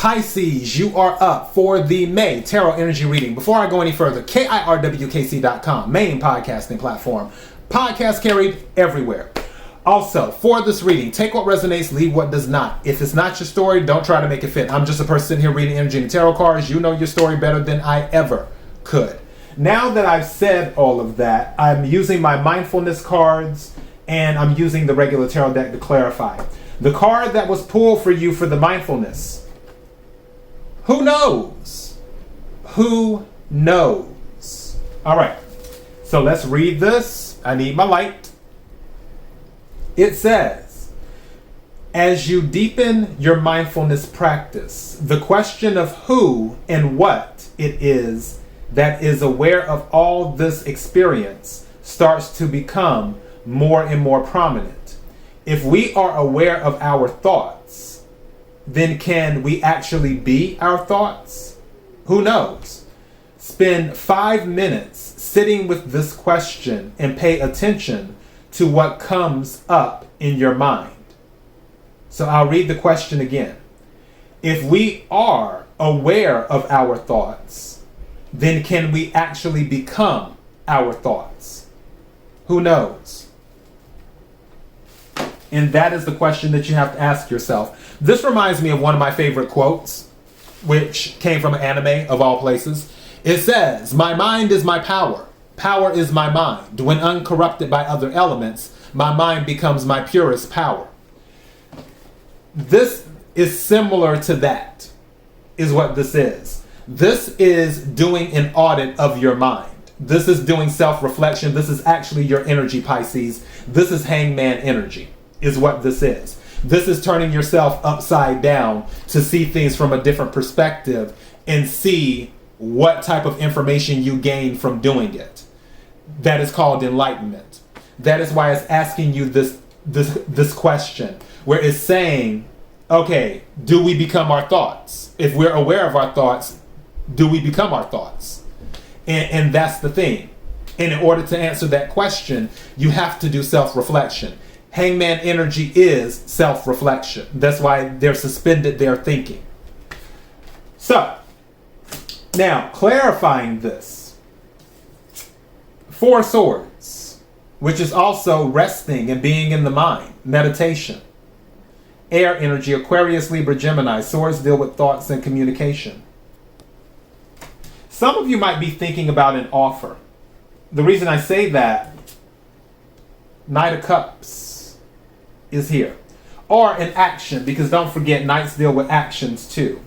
Pisces, you are up for the May Tarot Energy Reading. Before I go any further, KIRWKC.com, main podcasting platform. Podcast carried everywhere. Also, for this reading, take what resonates, leave what does not. If it's not your story, don't try to make it fit. I'm just a person sitting here reading energy and tarot cards. You know your story better than I ever could. Now that I've said all of that, I'm using my mindfulness cards and I'm using the regular tarot deck to clarify. The card that was pulled for you for the mindfulness. Who knows? Who knows? All right, so let's read this. I need my light. It says, as you deepen your mindfulness practice, the question of who and what it is that is aware of all this experience starts to become more and more prominent. If we are aware of our thoughts, then can we actually be our thoughts? Who knows? Spend 5 minutes sitting with this question and pay attention to what comes up in your mind. So I'll read the question again. If we are aware of our thoughts, then can we actually become our thoughts? Who knows? And that is the question that you have to ask yourself. This reminds me of one of my favorite quotes, which came from an anime of all places. It says, "My mind is my power. Power is my mind. When uncorrupted by other elements, my mind becomes my purest power." This is similar to that, is what this is. This is doing an audit of your mind. This is doing self-reflection. This is actually your energy, Pisces. This is hangman energy, is what this is. This is turning yourself upside down to see things from a different perspective and see what type of information you gain from doing it. That is called enlightenment. That is why it's asking you this question, where it's saying, okay, do we become our thoughts? If we're aware of our thoughts, do we become our thoughts? And that's the thing. And in order to answer that question, you have to do self-reflection. Hangman energy is self-reflection. That's why they're suspended their thinking. So, now, clarifying this. 4 swords, which is also resting and being in the mind, meditation. Air energy, Aquarius, Libra, Gemini. Swords deal with thoughts and communication. Some of you might be thinking about an offer. The reason I say that, Knight of Cups is here. Or an action, because don't forget, Knights deal with actions too.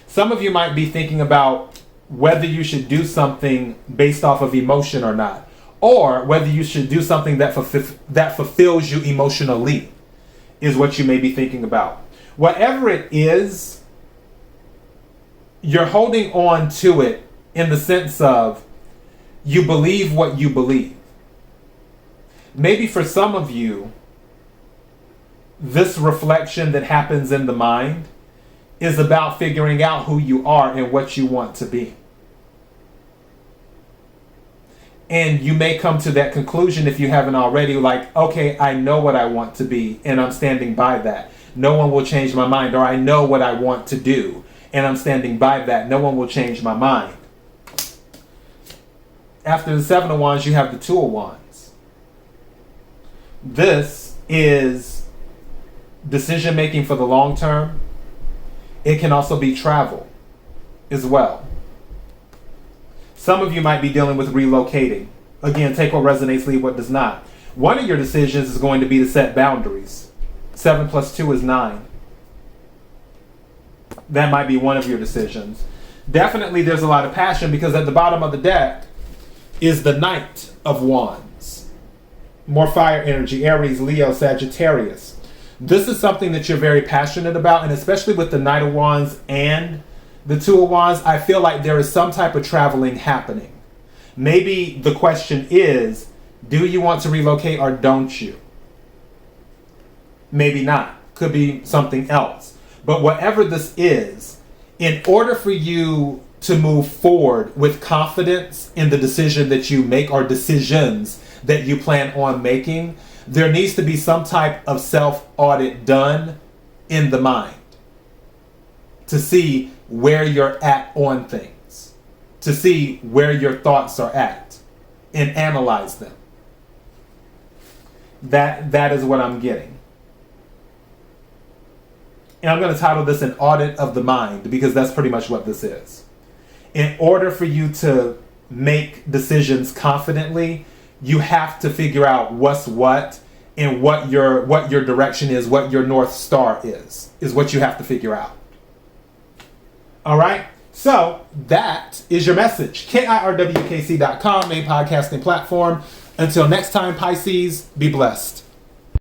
Some of you might be thinking about whether you should do something based off of emotion or not. Or whether you should do something that fulfills you emotionally, is what you may be thinking about. Whatever it is, you're holding on to it in the sense of you believe what you believe. Maybe for some of you, this reflection that happens in the mind is about figuring out who you are and what you want to be. And you may come to that conclusion if you haven't already, like, okay, I know what I want to be and I'm standing by that. No one will change my mind. Or I know what I want to do and I'm standing by that. No one will change my mind. After the 7 of Wands, you have the 2 of Wands. This is decision making for the long term. It can also be travel as well. Some of you might be dealing with relocating. Again, take what resonates, leave what does not. One of your decisions is going to be to set boundaries. 7 plus 2 is 9. That might be one of your decisions. Definitely there's a lot of passion because at the bottom of the deck is the Knight of Wands. More fire energy, Aries, Leo, Sagittarius. This is something that you're very passionate about, and especially with the Knight of Wands and the 2 of Wands, I feel like there is some type of traveling happening. Maybe the question is, do you want to relocate or don't you? Maybe not. Could be something else. But whatever this is, in order for you to move forward with confidence in the decision that you make or decisions that you plan on making, there needs to be some type of self-audit done in the mind. to see where you're at on things, to see where your thoughts are at, and analyze them. That is what I'm getting. And I'm going to title this an audit of the mind, because that's pretty much what this is. In order for you to make decisions confidently, you have to figure out what's what and what your direction is, what your North Star is what you have to figure out. All right? So that is your message. KIRWKC.com, main podcasting platform. Until next time, Pisces, be blessed.